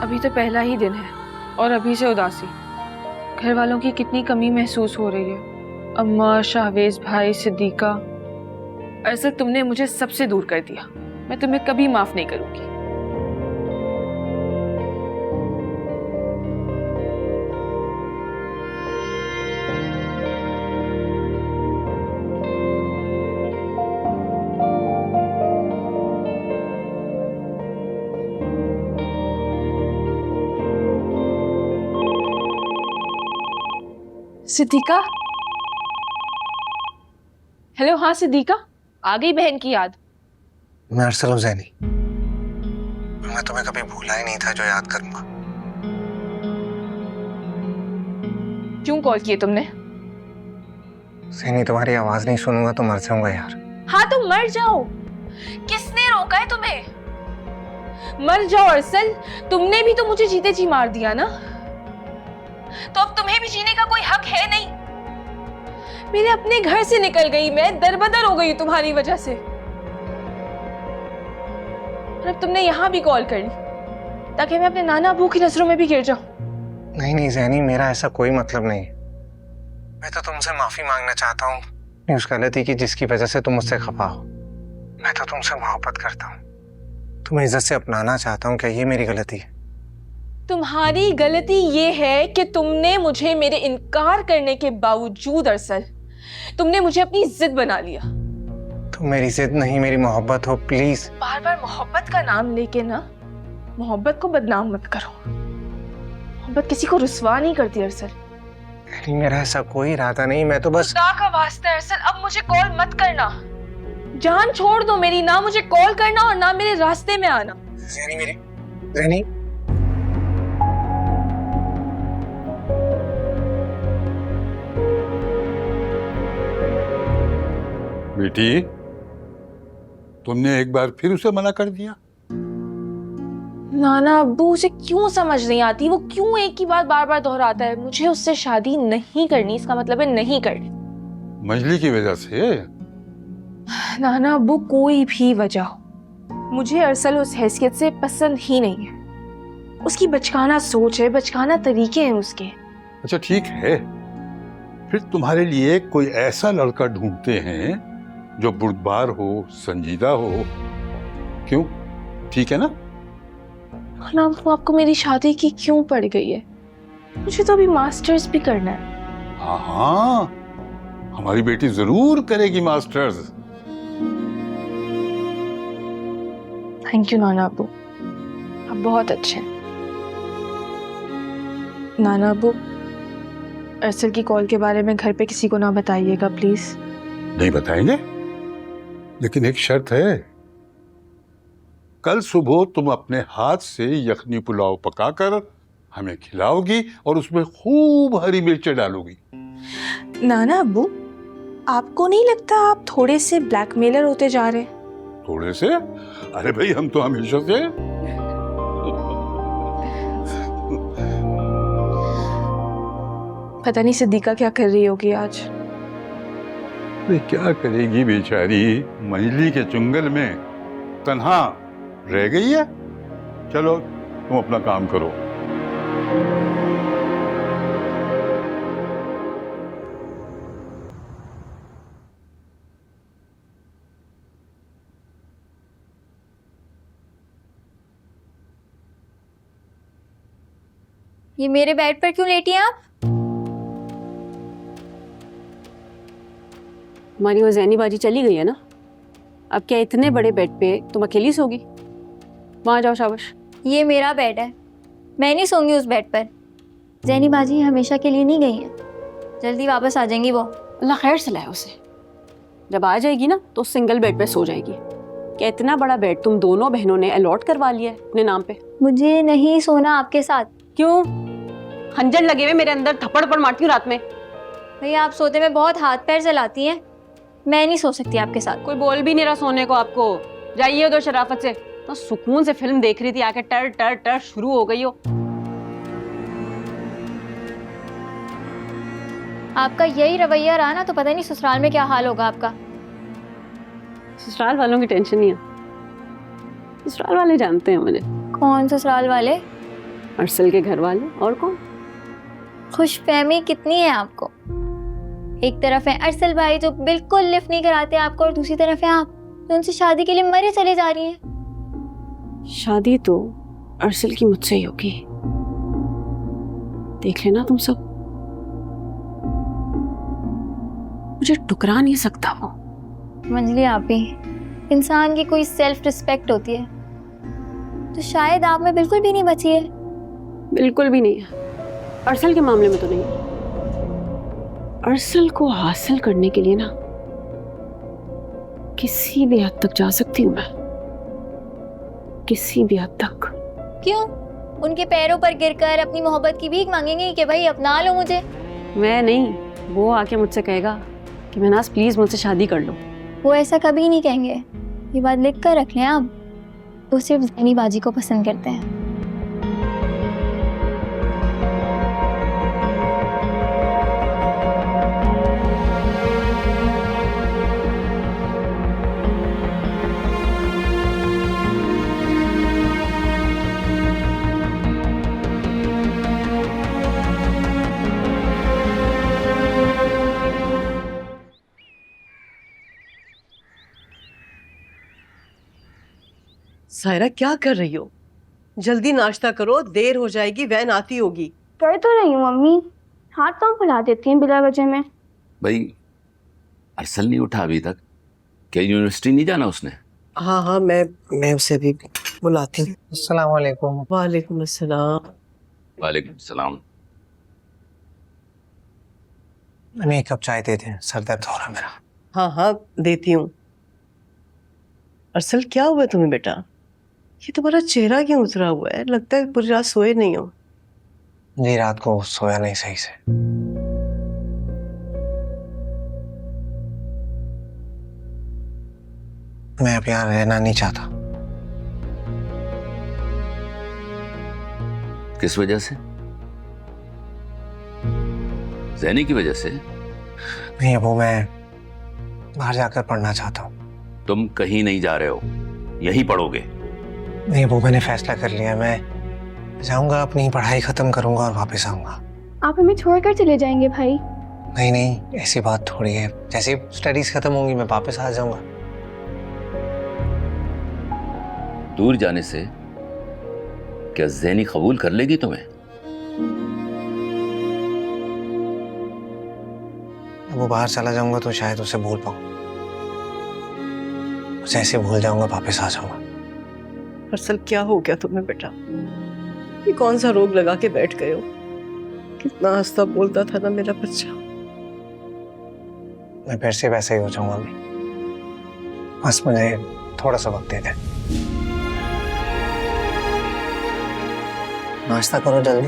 अभी तो पहला ही दिन है और अभी से उदासी। घर वालों की कितनी कमी महसूस हो रही है। अम्मा, शाहवेज भाई, सिद्दीका। अरसद, तुमने मुझे सबसे दूर कर दिया। मैं तुम्हें कभी माफ नहीं करूंगी। Siddiqa, hello. हाँ सिद्दीका, आ गई बहन की याद? मैं अरसल हूँ ज़ैनी। मैं तुम्हें कभी भूला ही नहीं था जो याद करूंगा। क्यों कॉल किए तुमने? ज़ैनी, तुम्हारी आवाज नहीं सुनूंगा तो मर जाऊंगा यार। हाँ तो मर जाओ। किसने रोका है तुम्हें? मर जाओ अरसल। तुमने भी तो मुझे जीते जी मार दिया ना, तो अब तुम्हें भी जीने का कोई हक है नहीं। मेरे अपने घर से निकल गई मैं, दरबदर हो गई तुम्हारी वजह से। और अब तुमने यहाँ भी कॉल कर ली ताकि मैं अपने नाना अबू की नजरों में भी गिर जाऊं। नहीं नहीं ज़ैनी, मेरा ऐसा कोई मतलब नहीं। मैं तो तुमसे माफी मांगना चाहता हूँ उस गलती की जिसकी वजह से तुम मुझसे खफा हो। मैं तो तुमसे मोहब्बत करता हूँ, तुम्हें इज्जत से अपनाना चाहता हूँ। क्या ये मेरी गलती है? तुम्हारी गलती ये है कि तुमने मुझे मेरे इनकार करने के बावजूद अरसल, तुमने मुझे अपनी जिद बना लिया। तुम मेरी जिद नहीं, मेरी मोहब्बत हो। प्लीज बार बार मोहब्बत का नाम लेके ना, मोहब्बत को बदनाम मत करो। मोहब्बत किसी को रुस्वा नहीं करती अरसल। नहीं, मेरा ऐसा कोई इरादा नहीं। मैं तो बस खुदा का वास्ता है अरसल, अब मुझे कॉल मत करना। जान छोड़ दो मेरी, ना मुझे कॉल करना और ना मेरे रास्ते में आना। ज़ैनी, मेरी ज़ैनी। बेटी, तुमने एक बार फिर उसे मना कर दिया। नाना अब्बू, उसे क्यों समझ नहीं आती? वो क्यों एक ही बात बार बार दोहराता है? मुझे उससे शादी नहीं करनी, इसका मतलब है नहीं करनी। मजली की वजह से? नाना अब्बू, कोई भी वजह हो, मुझे अरसल उस हैसियत से पसंद ही नहीं है। उसकी बचकाना सोच है, बचकाना तरीके हैं उसके। अच्छा ठीक है, फिर तुम्हारे लिए कोई ऐसा लड़का ढूंढते हैं जो बुर्दबार हो, संजीदा हो। क्यों? ठीक है ना? नाना अब्बू, आपको मेरी शादी की क्यों पड़ गई है? मुझे तो अभी मास्टर्स भी करना है। हाँ हाँ, हमारी बेटी जरूर करेगी मास्टर्स। थैंक यू नाना अब्बू, आप बहुत अच्छे हैं। नाना अब्बू, अरसल की कॉल के बारे में घर पे किसी को ना बताइएगा प्लीज। नहीं बताएंगे, लेकिन एक शर्त है। कल सुबह तुम अपने हाथ से यखनी पुलाव पकाकर हमें खिलाओगी और उसमें खूब हरी मिर्चें डालोगी। नाना अब्बू, आपको नहीं लगता आप थोड़े से ब्लैकमेलर होते जा रहे हैं? थोड़े से? अरे भाई, हम तो हमेशा से। पता नहीं सिद्दीका क्या कर रही होगी आज। वे क्या करेगी बेचारी, मंजली के चुंगल में तन्हा रह गई है। चलो तुम अपना काम करो। ये मेरे बेड पर क्यों लेटी हैं आप? हमारी वो ज़ैनी बाजी चली गई है ना, अब क्या इतने बड़े बेड पे तुम अकेली सोगी? वहां जाओ, शाबाश। ये मेरा बेड है, मैं नहीं सोऊंगी उस बेड पर। ज़ैनी बाजी हमेशा के लिए नहीं गई हैं, जल्दी वापस आ जाएंगी वो। अल्लाह खैर से लाए उसे। जब आ जाएगी ना तो सिंगल बेड पे सो जाएगी। क्या इतना बड़ा बेड तुम दोनों बहनों ने अलॉट करवा लिया है अपने नाम पे? मुझे नहीं सोना आपके साथ। क्यों? खंजर लगे हुए मेरे अंदर थप्पड़ पर मारती हूँ रात में। भैया आप सोते में बहुत हाथ पैर चलाती हैं, मैं नहीं सो सकती आपके साथ। कोई बोल भी नहीं रहा सोने को आपको। जाइए उधर शराफत से। तो सुकून से फिल्म देख रही थी, आके टर टर टर शुरू हो गई हो। आपका यही रवैया रहा ना तो पता नहीं ससुराल में क्या हाल होगा आपका। ससुराल वालों की टेंशन नहीं है, ससुराल वाले जानते हैं मुझे। कौन ससुराल वाले? अरसल के घर वाले, और कौन? खुशफहमी कितनी है आपको? एक तरफ है अरसल भाई जो बिल्कुल लिफ्ट नहीं कराते आपको, और दूसरी तरफ है आप जो उनसे शादी के लिए मरे चले जा रही हैं। शादी तो अरसल की मुझसे ही होगी, देख लेना तुम सब। मुझे टुकरा नहीं सकता वो। मंजली, आप ही इंसान की कोई सेल्फ रिस्पेक्ट होती है तो शायद आप में बिल्कुल भी नहीं बची है। बिल्कुल भी नहीं है, अरसल के मामले में तो नहीं है। अरसल को हासिल करने के लिए ना किसी भी हद तक जा सकती हूँ मैं, किसी भी हद तक। क्यों? उनके पैरों पर गिरकर अपनी मोहब्बत की भीख मांगेंगे कि भाई अपना लो मुझे? मैं नहीं, वो आके मुझसे कहेगा कि महनाज प्लीज मुझसे शादी कर लो। वो ऐसा कभी नहीं कहेंगे, ये बात लिख कर रख लें आप। वो सिर्फ ज़ैनी बाजी को पसंद करते हैं। सायरा, क्या कर रही हो? जल्दी नाश्ता करो, देर हो जाएगी, वैन आती होगी। कर तो रही हूँ मम्मी, हाथ तो फैला देती हैं बिला वजह में। भाई अरसल नहीं उठा अभी तक? क्या यूनिवर्सिटी नहीं जाना उसने? हाँ हाँ, मैं उसे भी बुलाती हूँ। अस्सलाम वालेकुम। वालेकुम अस्सलाम। वालेकुम सलाम। हमें एक कप चाय दे दें, सर दर्द हो रहा मेरा। हाँ हाँ, देती हूँ। अरसल, क्या हुआ तुम्हें बेटा? ये तुम्हारा चेहरा क्यों उतरा हुआ है? लगता है पूरी रात सोए नहीं हो। जी, रात को सोया नहीं सही से। मैं अब यहाँ रहना नहीं चाहता। किस वजह से? ज़ैनी की वजह से? नहीं अबू, मैं बाहर जाकर पढ़ना चाहता हूँ। तुम कहीं नहीं जा रहे हो, यहीं पढ़ोगे। नहीं अबू, मैंने फैसला कर लिया, मैं जाऊंगा, अपनी पढ़ाई खत्म करूंगा और वापस आऊंगा। आप हमें छोड़कर चले जाएंगे भाई? नहीं नहीं, ऐसी बात थोड़ी है। जैसे स्टडीज खत्म होंगी मैं वापस आ जाऊंगा। दूर जाने से क्या ज़ैनी कबूल कर लेगी तुम्हें? वो बाहर चला जाऊंगा तो शायद उसे भूल पाऊं। जैसे भूल जाऊंगा वापस आ जाऊंगा। अरसल, क्या हो गया तुम्हें बेटा? ये कौन सा रोग लगा के बैठ गए हो? कितना हंसता बोलता था ना मेरा बच्चा। मैं फिर से वैसे ही हो जाऊंगा अभी। बस मुझे थोड़ा सा वक्त दे दे। नाश्ता करो जल्दी।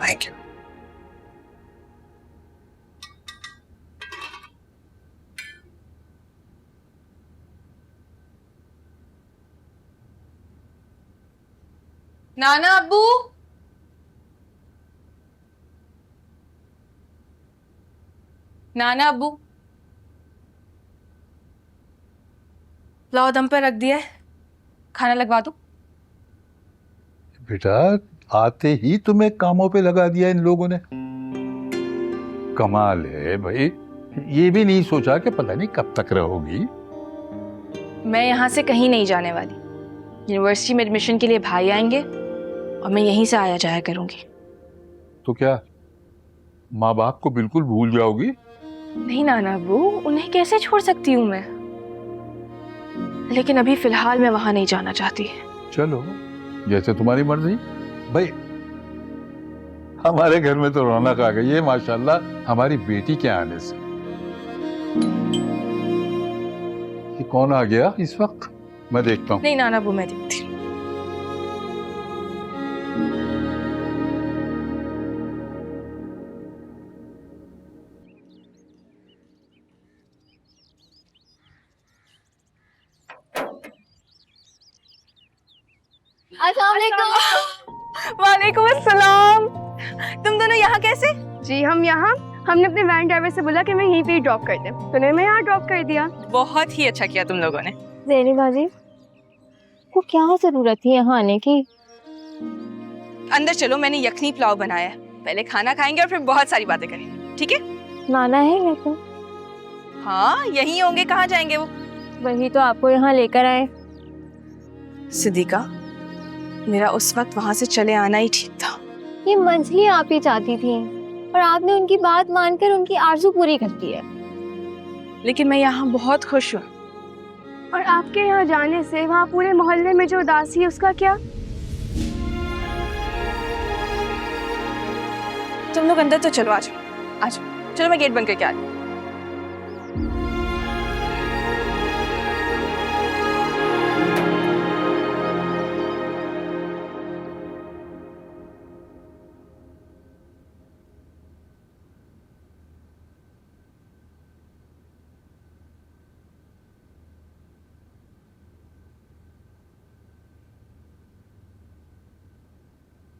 Thank you. नाना अब्बू, नाना अब्बू, लाओ दम पर रख दिया है, खाना लगवा दो। बेटा, आते ही तुम्हें कामों पे लगा दिया इन लोगों ने। कमाल है भाई, ये भी नहीं सोचा कि पता नहीं कब तक रहोगी। मैं यहाँ से कहीं नहीं जाने वाली। यूनिवर्सिटी में एडमिशन के लिए भाई आएंगे और मैं यहीं से आया जाया करूंगी। तो क्या माँ बाप को बिल्कुल भूल जाओगी? नहीं नाना अब्बू, उन्हें कैसे छोड़ सकती हूँ मैं? लेकिन अभी फिलहाल मैं वहां नहीं जाना चाहती। चलो, जैसे तुम्हारी मर्जी। भाई, हमारे घर में तो रौनक आ गई है माशाल्लाह हमारी बेटी के आने से। ये कौन आ गया इस वक्त? मैं देखता हूँ। नहीं नाना अब्बू, मैं देखती हूँ। वालेकुम अस्सलाम। तुम दोनों यहाँ कैसे? जी हम यहाँ, हमने अपने वैन ड्राइवर से बोला कि मैं यहीं पे ही ड्रॉप कर दे, तो मैं यहाँ ड्रॉप कर दिया। बहुत ही अच्छा किया तुम लोगों ने। ज़ैनी बाजी, आपको क्या जरूरत थी यहाँ आने की? अंदर चलो, मैंने यखनी पुलाव बनाया है। पहले खाना खाएंगे और फिर बहुत सारी बातें करेंगे, ठीक है? नाना है या तो? हाँ, यहीं होंगे, कहाँ जाएंगे वो? वही तो आपको यहाँ लेकर आए। सिद्दीका, मेरा उस वक्त वहां से चले आना ही ठीक था। ये मंजली आप ही चाहती थी और आपने उनकी बात मानकर उनकी आरज़ू पूरी कर दी है। लेकिन मैं यहाँ बहुत खुश हूँ। और आपके यहाँ जाने से वहाँ पूरे मोहल्ले में जो उदासी है उसका क्या? तुम लोग अंदर तो चलो, आ जाओ, आ जाओ। चलो मैं गेट बंद करके आ रही हूँ।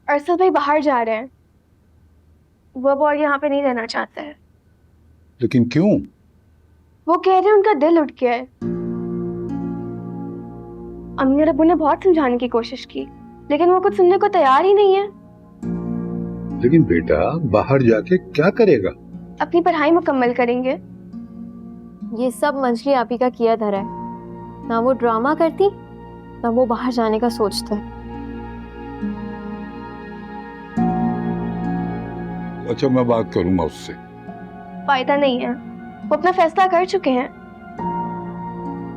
अरसल भाई बाहर जा रहे हैं, वो अब और यहाँ पे नहीं रहना चाहते हैं। लेकिन क्यों? वो कह रहे हैं उनका दिल उठ गया है। अम्मी और अब्बू ने बहुत समझाने की कोशिश की, लेकिन वो कुछ सुनने को तैयार ही नहीं है। लेकिन बेटा बाहर जाके क्या करेगा? अपनी पढ़ाई मुकम्मल करेंगे। ये सब मंजली आप ही का किया धरा है। ना वो ड्रामा करती, ना वो बाहर जाने का सोचता है। अच्छा, मैं बात करूंगा उससे। फायदा नहीं है, वो अपना फैसला कर चुके हैं।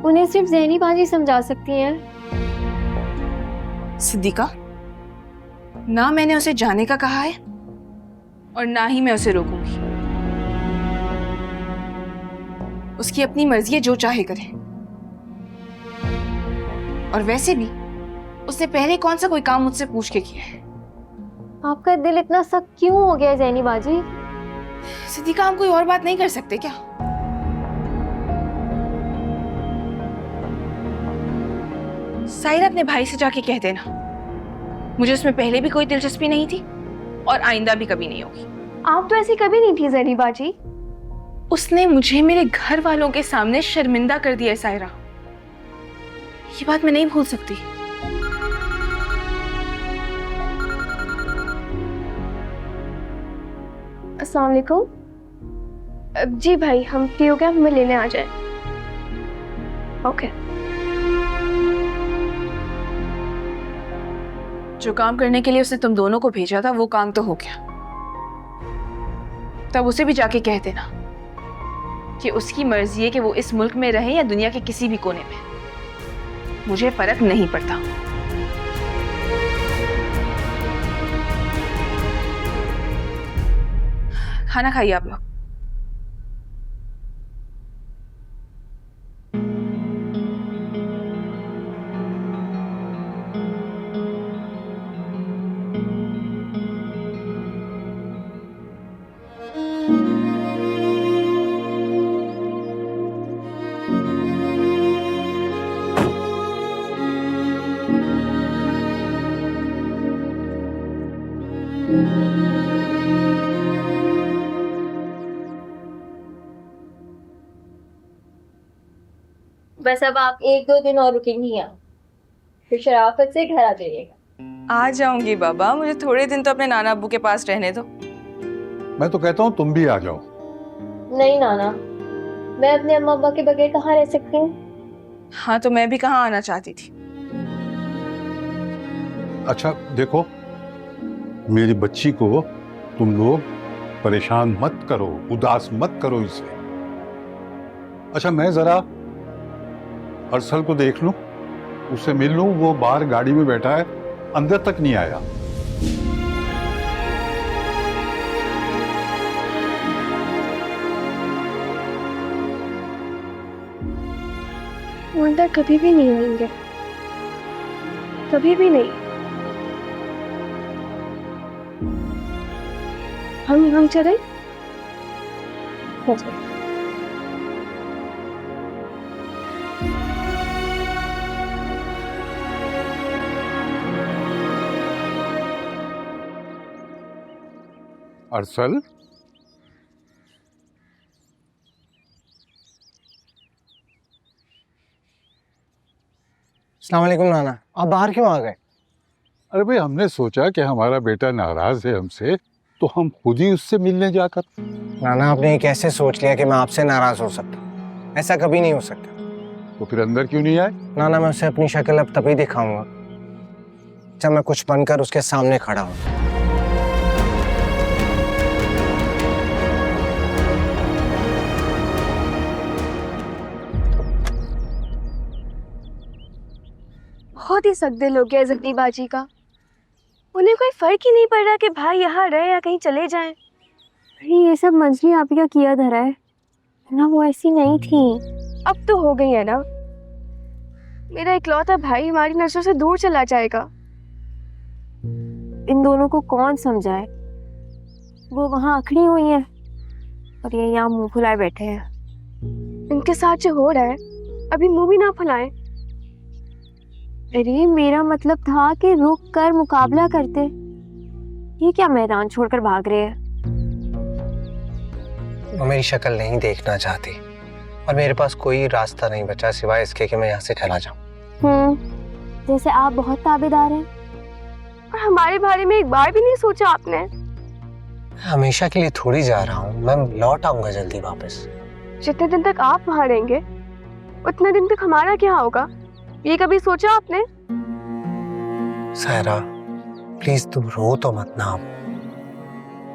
उन्हें सिर्फ ज़हनी बाजी समझा सकती हैं। सिद्दीका, ना मैंने उसे जाने का कहा है और ना ही मैं उसे रोकूंगी। उसकी अपनी मर्जी है, जो चाहे करे। और वैसे भी उसने पहले कौन सा कोई काम मुझसे पूछ के किया है? आपका दिल इतना सख्त क्यों हो गया ज़हनी बाजी? सिद्दीका, हम कोई और बात नहीं कर सकते क्या? साहिरा अपने भाई से जाके कह देना, मुझे उसमें पहले भी कोई दिलचस्पी नहीं थी और आइंदा भी कभी नहीं होगी। आप तो ऐसी कभी नहीं थी ज़हनी बाजी। उसने मुझे मेरे घर वालों के सामने शर्मिंदा कर दिया है साहिरा। ये बात मैं नहीं भूल सकती। अस्सलाम वालेकुम। जी भाई, हम फ्री हो गए, हमें लेने आ जाए। ओके। जो काम करने के लिए उसने तुम दोनों को भेजा था वो काम तो हो गया। तब उसे भी जाके कह देना कि उसकी मर्जी है कि वो इस मुल्क में रहे या दुनिया के किसी भी कोने में, मुझे फर्क नहीं पड़ता। खाना खाइए आप लोग। बस अब आप 1-2 दिन और रुकेंगी यहाँ, फिर शराफत से घर आ जाइएगा। आ जाऊंगी बाबा, मुझे थोड़े दिन तो अपने नाना अब्बू के पास रहने दो। मैं तो कहता हूँ तुम भी आ जाओ। नहीं नाना, मैं अपने अम्मा अब्बा के बगैर कहाँ रह सकती हूँ? हाँ, तो मैं भी कहाँ आना चाहती थी। अच्छा देखो, मेरी बच्ची को तुम लोग परेशान मत करो, उदास मत करो इसे। अच्छा, मैं जरा अरसल को देख लूं, उससे मिल लूं। वो बाहर गाड़ी में बैठा है, अंदर तक नहीं आया। वो अंदर कभी भी नहीं आएंगे, कभी भी नहीं। हम चले। अरसल, अस्सलाम वालेकुम नाना, आप बाहर क्यों आ गए? अरे भाई, हमने सोचा कि हमारा बेटा नाराज है हमसे, तो हम खुद ही उससे मिलने जाकर। नाना, आपने ये कैसे सोच लिया कि मैं आपसे नाराज हो सकता हूँ? ऐसा कभी नहीं हो सकता। तो फिर अंदर क्यों नहीं आए? नाना, मैं उसे अपनी शक्ल अब तभी दिखाऊंगा जब मैं कुछ बनकर उसके सामने खड़ा हूँ। बहुत ही सख्त हो गया जख्मी बाजी का। उन्हें कोई फर्क ही नहीं पड़ रहा कि भाई यहाँ रहे या कहीं चले जाएं। अरे ये सब मंजली आप ही का किया धरा है ना, वो ऐसी नहीं थी। अब तो हो गई है ना। मेरा इकलौता भाई हमारी नजरों से दूर चला जाएगा। इन दोनों को कौन समझाए? वो वहाँ अखड़ी हुई है और ये यहाँ मुंह फुलाए बैठे हैं। इनके साथ जो हो रहा है, अभी मुंह भी ना फुलाएं। अरे मेरा मतलब था कि रुक कर मुकाबला करते। ये क्या मैदान छोड़कर भाग रहे हैं? वो मेरी शक्ल नहीं देखना चाहती और मेरे पास कोई रास्ता नहीं बचा सिवाय इसके कि मैं यहाँ से चला जाऊँ। जैसे आप बहुत ताबेदार हैं। और हमारे बारे में एक बार भी नहीं सोचा आपने। हमेशा के लिए थोड़ी जा रहा हूँ, मैं लौट आऊंगा जल्दी वापस। जितने दिन तक आप वहाँ रहेंगे उतने दिन तक हमारा क्या होगा, ये कभी सोचा आपने? सायरा, प्लीज तुम रो तो मत ना। आप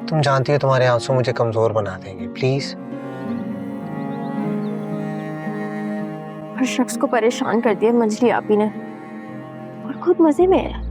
तुम जानती हो तुम्हारे आंसू मुझे कमजोर बना देंगे। प्लीज। हर शख्स को परेशान कर दिया मंजली आप ही ने, और खुद मजे में है।